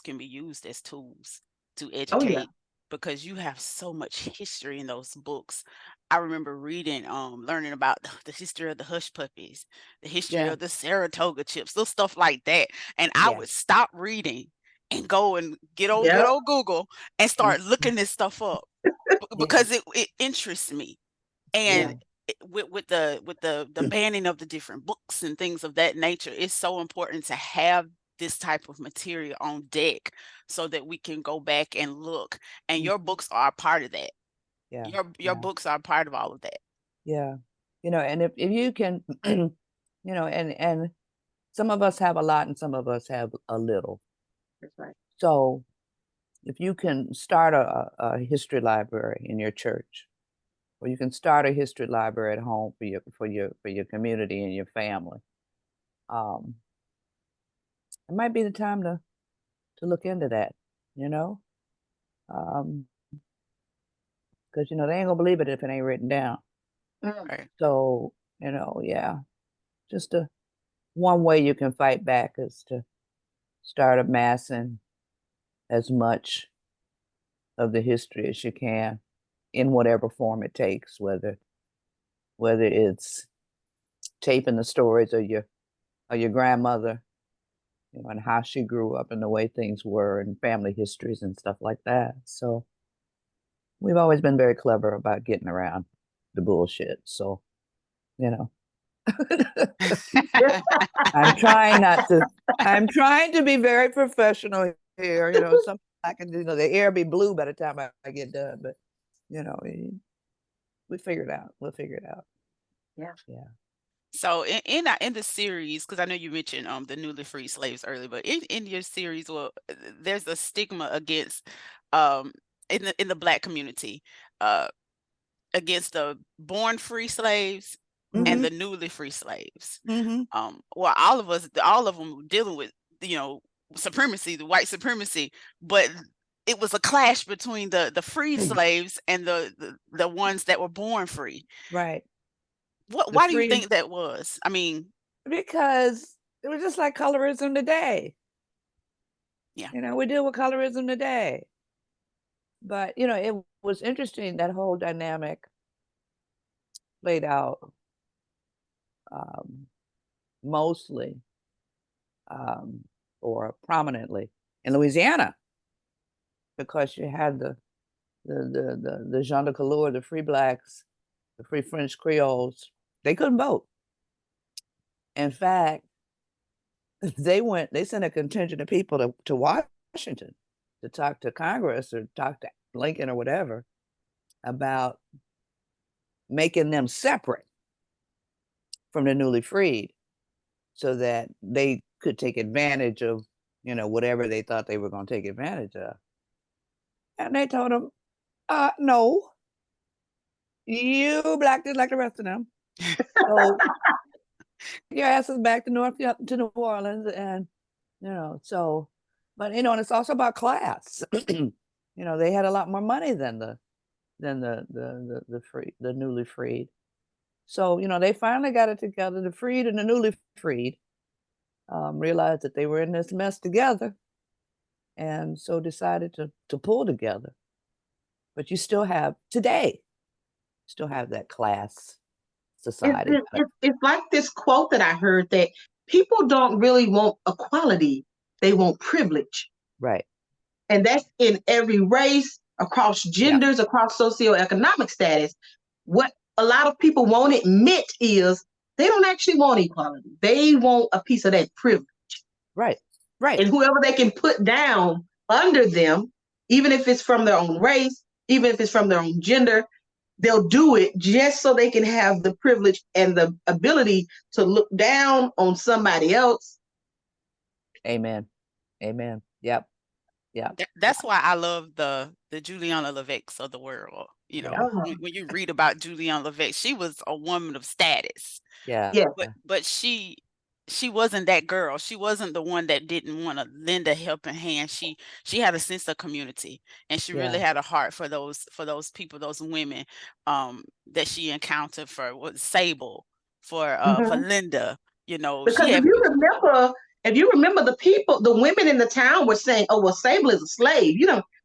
can be used as tools to educate, because you have so much history in those books. I remember reading, learning about the history of the hush puppies, the history of the Saratoga chips, little stuff like that. And I would stop reading and go and get on good old Google and start looking this stuff up, because it interests me. And with the banning of the different books and things of that nature, it's so important to have this type of material on deck so that we can go back and look. And your books are a part of that. Your books are a part of all of that. Yeah. And if you can, and some of us have a lot and some of us have a little. That's right. So if you can start a history library in your church, or you can start a history library at home for your community and your family, it might be the time to look into that, you know, because they ain't gonna believe it if it ain't written down. Right. So yeah, just one way you can fight back is to start amassing as much of the history as you can in whatever form it takes, whether it's taping the stories of your grandmother, and how she grew up and the way things were and family histories and stuff like that. So we've always been very clever about getting around the bullshit. So, I'm trying to be very professional here. Some I can the air be blue by the time I get done, but we figure it out. We'll figure it out. Yeah. Yeah. So in the series, because I know you mentioned the newly freed slaves earlier, but in your series, well, there's a stigma against in the Black community against the born free slaves and the newly free slaves. Well, all of them dealing with supremacy, the white supremacy, but it was a clash between the freed slaves and the ones that were born free. Right. Why do you think that was? I mean, because it was just like colorism today. Yeah. We deal with colorism today. But, it was interesting, that whole dynamic played out mostly or prominently in Louisiana, because you had the gens de couleur, the free Blacks, the free French Creoles. They couldn't vote. In fact, they sent a contingent of people to Washington to talk to Congress or talk to Lincoln or whatever about making them separate from the newly freed so that they could take advantage of, whatever they thought they were going to take advantage of. And they told them, no, you Black just like the rest of them. So your asses back to New Orleans, and so, but and it's also about class. They had a lot more money than the newly freed. So they finally got it together. The freed and the newly freed realized that they were in this mess together, and so decided to pull together. But you still have that class society. It's like this quote that I heard, that people don't really want equality, they want privilege. Right. And that's in every race, across genders, across socioeconomic status. What a lot of people won't admit is they don't actually want equality. They want a piece of that privilege. Right. Right. And whoever they can put down under them, even if it's from their own race, even if it's from their own gender, they'll do it just so they can have the privilege and the ability to look down on somebody else. Amen. Amen. Yep. Yeah. That's why I love the Juliana LeVex of the world. When you read about Juliana LeVex, she was a woman of status. Yeah. But she wasn't that girl. She wasn't the one that didn't want to lend a helping hand. She had a sense of community, and she really had a heart for those people, those women that she encountered, for Sable, for Linda. Because if you remember the people, the women in the town were saying, "Oh, well, Sable is a slave.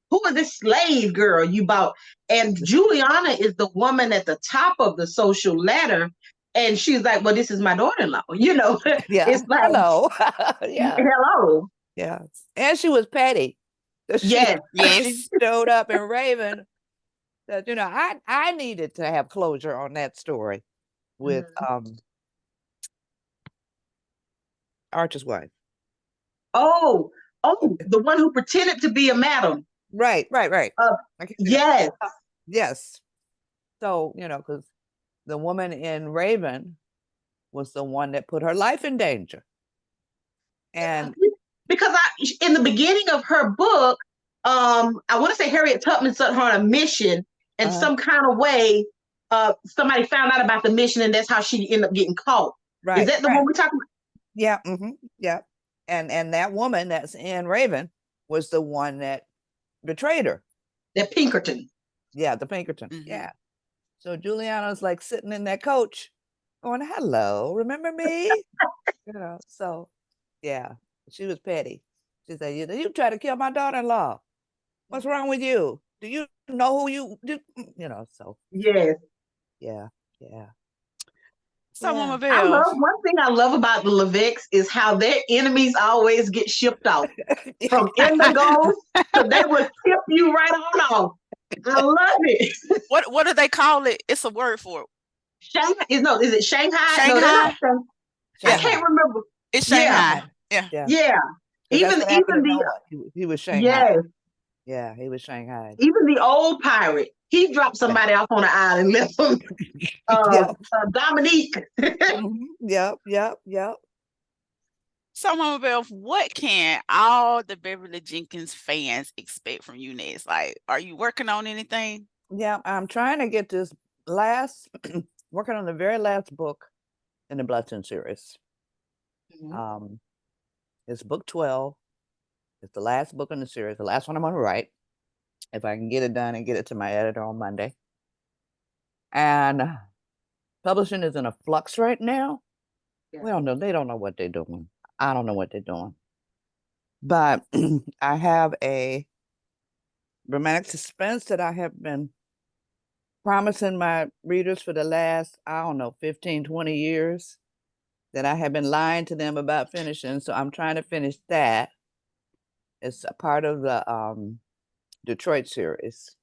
Who is this slave girl you bought?" And Juliana is the woman at the top of the social ladder. And she's like, "Well, this is my daughter-in-law." Yeah. It's like, hello. Yeah. Hello. Yeah. And she was petty. Yes. She showed up in Raven. That I needed to have closure on that story with Archer's wife. Oh, the one who pretended to be a madam. Right. Yes. Yes. So, because the woman in Raven was the one that put her life in danger. And because in the beginning of her book, I want to say Harriet Tubman sent her on a mission, and some kind of way, somebody found out about the mission, and that's how she ended up getting caught. Right. Is that the one we're talking about? Yeah. Yeah. And that woman that's in Raven was the one that betrayed her. That Pinkerton. Yeah, the Pinkerton. Yeah. So Juliana's like sitting in that coach going, hello, remember me? So yeah, she was petty. She said, you tried to kill my daughter-in-law. What's wrong with you? Do you know who you do? So yes. Yeah. So Mama I Bell, one thing I love about the Levesques is how their enemies always get shipped off. From Indigo, so they will tip you right on off. I love it. what do they call it? It's a word for it. Shanghai is it Shanghai? Shanghai? No, they're not Shanghai. Yeah. I can't remember. It's Shanghai. Yeah. Even the he was Shanghai. Yes. Yeah, he was Shanghai. Even the old pirate, he dropped somebody off on an island, left them. Dominique. Yep. So Mama Bell, what can all the Beverly Jenkins fans expect from you next? Like, are you working on anything? Yeah, I'm trying to get this working on the very last book in the Blessing series. It's book 12. It's the last book in the series, the last one I'm going to write, if I can get it done and get it to my editor on Monday. And publishing is in a flux right now. We don't know. They don't know what they're doing. I don't know what they're doing. But I have a romantic suspense that I have been promising my readers for the last, 15, 20 years, that I have been lying to them about finishing. So I'm trying to finish that. It's a part of the Detroit series.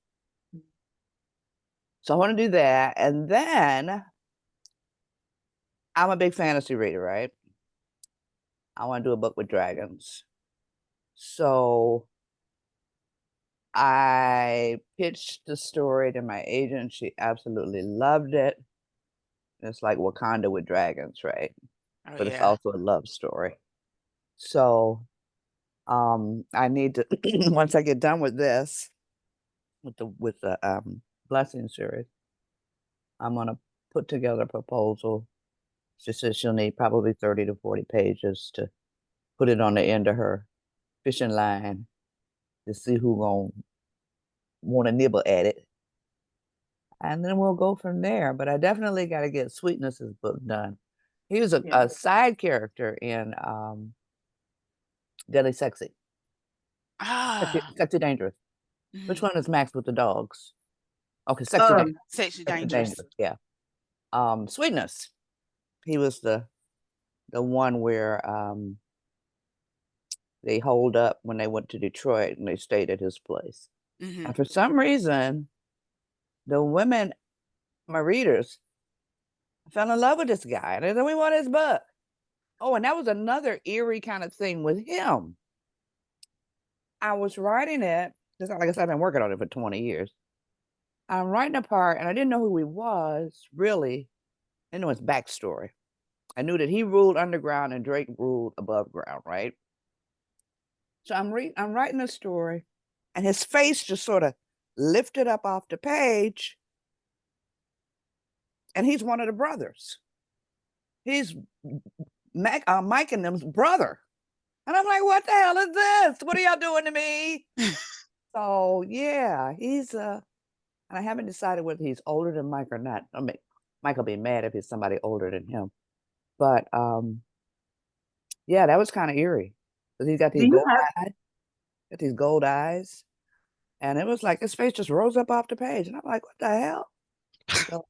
So I want to do that. And then I'm a big fantasy reader, right? I want to do a book with dragons. So I pitched the story to my agent. She absolutely loved it. It's like Wakanda with dragons, right? But it's also a love story. So I need to once I get done with this, with the Blessing series, I'm gonna put together a proposal. She says she'll need probably 30 to 40 pages to put it on the end of her fishing line to see who gonna want to nibble at it. And then we'll go from there. But I definitely got to get Sweetness's book done. He was a side character in Deadly Sexy. Sexy Dangerous. Which one is Max with the dogs? Okay, Sexy Dangerous. Yeah. Sweetness. He was the one where they holed up when they went to Detroit and they stayed at his place. And for some reason, the women, my readers, fell in love with this guy. And they said, we want his book. Oh, and that was another eerie kind of thing with him. I was writing it, just like I said, I've been working on it for 20 years. I'm writing a part, and I didn't know who he was, really. I didn't know his backstory. I knew that he ruled underground and Drake ruled above ground, right? So I'm writing a story, and his face just sort of lifted up off the page, and he's one of the brothers. He's Mike and them's brother. And I'm like, what the hell is this? What are y'all doing to me? So yeah, he's and I haven't decided whether he's older than Mike or not. I mean, Mike will be mad if it's somebody older than him. But yeah, that was kind of eerie. Because he's got these gold eyes. And it was like his face just rose up off the page. And I'm like, what the hell? So,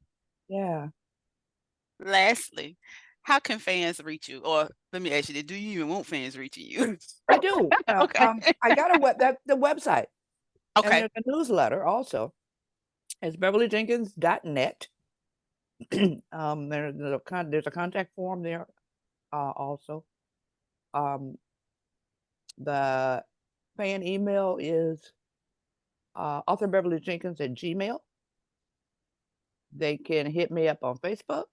yeah. Lastly, how can fans reach you? Or let me ask you, do you even want fans reaching you? I do. Okay. I got the website. Okay. And there's a newsletter also. It's beverlyjenkins.net. There's a contact form there also. The fan email is authorbeverlyjenkins@gmail. They can hit me up on Facebook.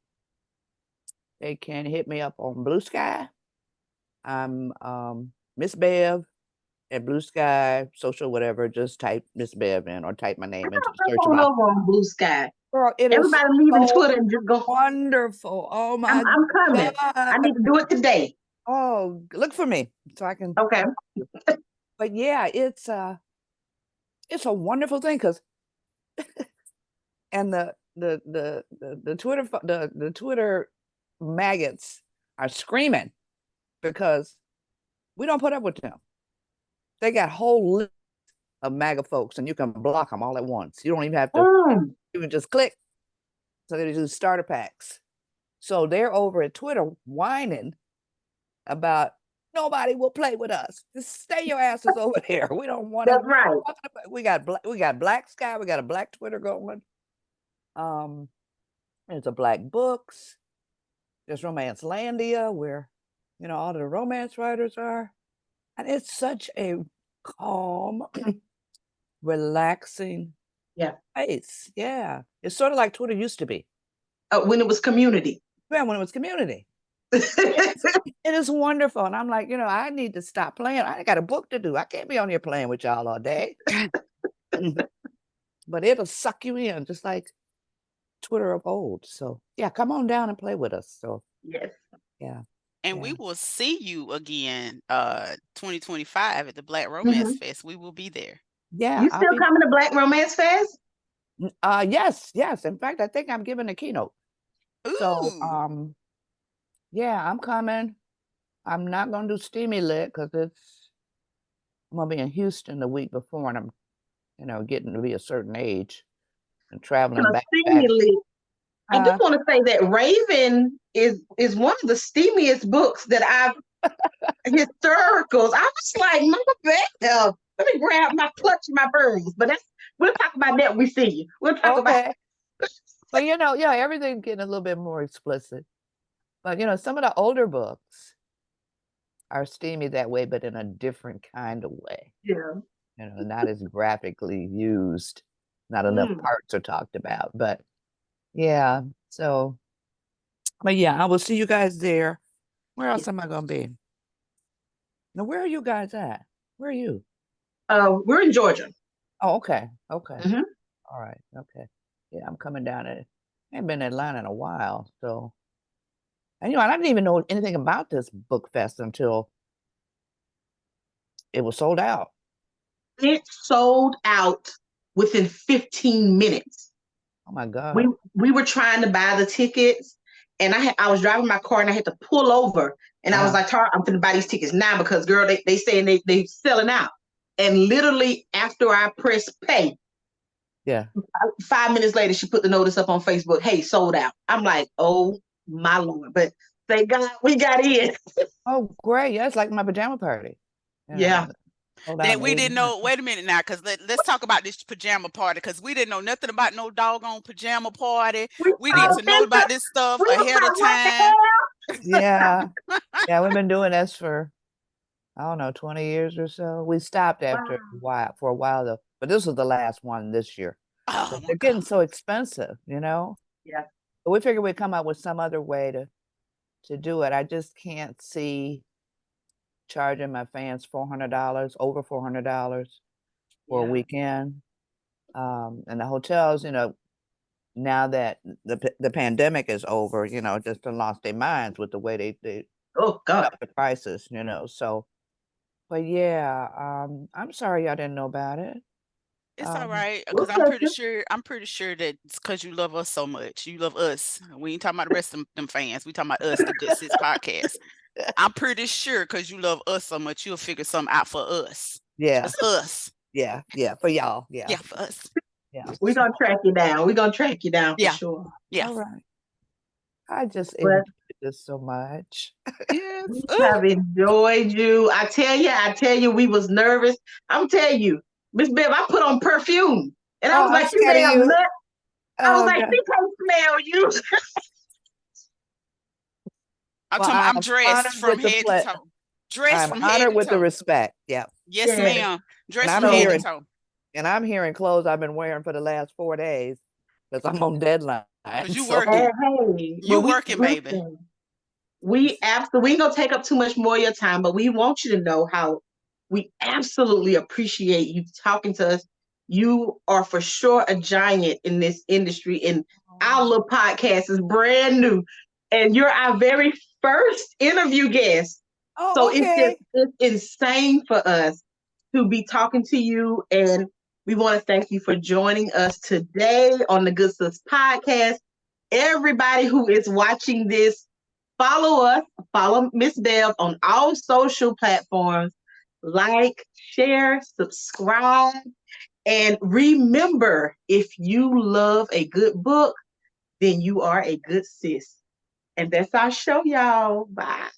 They can hit me up on Blue Sky. I'm Miss Bev at Blue Sky, social, whatever, just type Miss Bev in or type my name into the search Come on box. over on Blue Sky. Girl, it is Everybody leaving so Twitter and just go. wonderful. Oh my I'm coming. God. I need to do it today. Oh, look for me so I can. Okay. But yeah, it's a wonderful thing because and the Twitter maggots are screaming because we don't put up with them. They got whole list of MAGA folks, and you can block them all at once. You don't even have to. You can just click. So they do starter packs. So they're over at Twitter whining about nobody will play with us. Just stay your asses over there. We don't want to. That's right. We got Black Sky. We got a Black Twitter going. There's a Black Books. There's Romance Landia, where all the romance writers are, and it's such a calm, relaxing place. Yeah, it's sort of like Twitter used to be. When it was community. Yeah, when it was community. It is wonderful. And I'm like, I need to stop playing. I got a book to do. I can't be on here playing with y'all all day. But it'll suck you in just like Twitter of old. So yeah, come on down and play with us. So yes. Yeah. And we will see you again 2025 at the Black Romance Fest. We will be there. Yeah. You still coming to Black Romance Fest? Yes. In fact, I think I'm giving a keynote. Ooh. So yeah, I'm coming. I'm not gonna do Steamy Lit because I'm gonna be in Houston the week before, and I'm getting to be a certain age and traveling back. I do want to say that Raven is one of the steamiest books that I've historicals. I was like, Mama, let me grab my clutch my pearls. But we'll talk about that when we see you. We'll talk about But everything's getting a little bit more explicit. But some of the older books are steamy that way, but in a different kind of way. Yeah. Not as graphically used. Not enough parts are talked about. But yeah, but yeah, I will see you guys there. Where else am I gonna be? Now, where are you guys at? Where are you? We're in Georgia. Oh, okay. All right. Okay. Yeah, I'm coming down. I ain't been in Atlanta in a while, so. And I didn't even know anything about this book fest until it was sold out. It sold out within 15 minutes. Oh my God. We were trying to buy the tickets, and I was driving my car and I had to pull over, and I was like, Tara, I'm gonna buy these tickets now because girl, they saying they selling out. And literally after I pressed pay, 5 minutes later, she put the notice up on Facebook, hey, sold out. I'm like, oh my Lord. But thank God we got in. Oh, great. Yeah, it's like my pajama party. Yeah. That we didn't know. Wait a minute now, because let's talk about this pajama party, because we didn't know nothing about no doggone pajama party. We need to know about this stuff ahead of time. Yeah. Yeah, we've been doing this for, I don't know, 20 years or so. We stopped after for a while though, but this was the last one this year. Oh, they're getting so expensive, Yeah. But we figured we'd come up with some other way to do it. I just can't see charging my fans $400, over $400 for a weekend. And the hotels, now that the pandemic is over, just lost their minds with the way they up the prices, so. But yeah, I'm sorry y'all didn't know about it. It's all right, because I'm pretty sure that it's because you love us so much. You love us. We ain't talking about the rest of them fans. We talking about us, the Good Sis Podcast. I'm pretty sure because you love us so much, you'll figure something out for us. Yeah. Just us. Yeah, for y'all. Yeah. Yeah, for us. Yeah. We're going to track you down. We're going to track you down for sure. Yeah. All right. I just enjoyed this so much. Yes. We have enjoyed you. I tell you, we was nervous. I'm telling you, Miss Bev, I put on perfume. And I was like, you damn nut. I was like, she can't smell you. I'm dressed from head to toe. Dressed from head to toe. I'm honored with the respect. Yeah. Yes, ma'am. Dressed from head to toe. And I'm hearing clothes I've been wearing for the last 4 days because I'm on deadline. Because you working. You working, baby. We ain't gonna take up too much more of your time, but we want you to know how We absolutely appreciate you talking to us. You are for sure a giant in this industry, and our little podcast is brand new, and you're our very first interview guest. So okay. it's insane for us to be talking to you, and we want to thank you for joining us today on the Good Sis podcast. Everybody who is watching this, follow us, follow Miss Bev on all social platforms. Like, share, subscribe, and remember, if you love a good book, then you are a good sis. And that's our show, y'all. Bye.